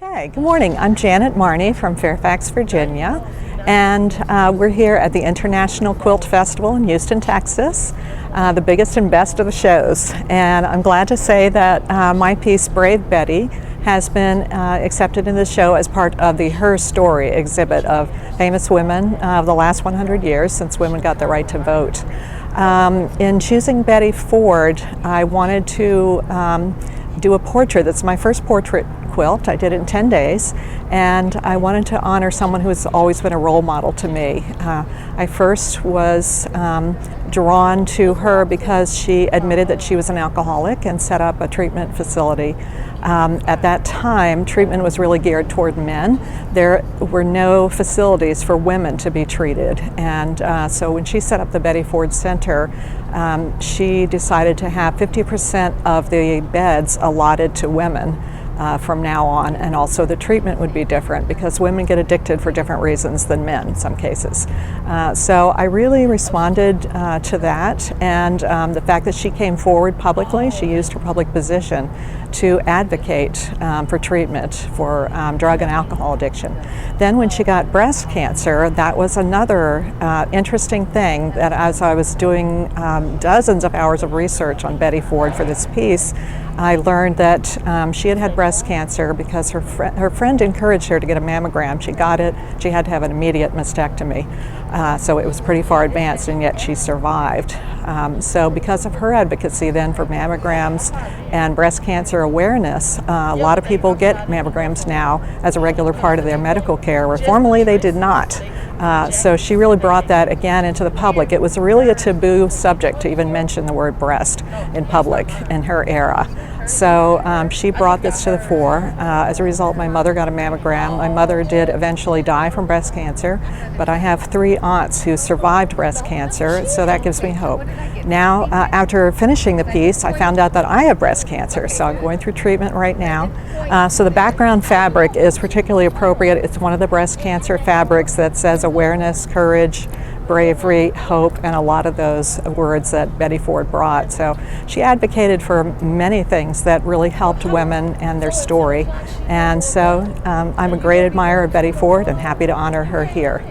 Okay, good morning. I'm Janet Marney from Fairfax, Virginia, and we're here at the International Quilt Festival in Houston, Texas, the biggest and best of the shows. And I'm glad to say that my piece, Brave Betty, has been accepted in the show as part of the Her Story exhibit of famous women of the last 100 years since women got the right to vote. In choosing Betty Ford, I wanted to do a portrait. That's my first portrait quilt. I did it in 10 days, and I wanted to honor someone who has always been a role model to me. I first was drawn to her because she admitted that she was an alcoholic and set up a treatment facility. At that time, treatment was really geared toward men. There were no facilities for women to be treated, and so when she set up the Betty Ford Center, she decided to have 50% of the beds allotted to women from now on, and also the treatment would be different because women get addicted for different reasons than men in some cases. So I really responded to that, and the fact that she came forward publicly, she used her public position to advocate for treatment for drug and alcohol addiction. Then when she got breast cancer, that was another interesting thing that as I was doing dozens of hours of research on Betty Ford for this piece, I learned that she had had breast cancer because her friend encouraged her to get a mammogram. She got it. She had to have an immediate mastectomy. So it was pretty far advanced, and yet she survived. So because of her advocacy then for mammograms and breast cancer awareness, a lot of people get mammograms now as a regular part of their medical care, where formerly they did not. So she really brought that again into the public. It was really a taboo subject to even mention the word breast in public in her era. So she brought this to the fore. As a result, my mother got a mammogram. My mother did eventually die from breast cancer, but I have 3 aunts who survived breast cancer, so that gives me hope. Now, after finishing the piece, I found out that I have breast cancer, so I'm going through treatment right now. So the background fabric is particularly appropriate. It's one of the breast cancer fabrics that says awareness, courage, bravery, hope, and a lot of those words that Betty Ford brought. So she advocated for many things that really helped women and their story. And so I'm a great admirer of Betty Ford and happy to honor her here.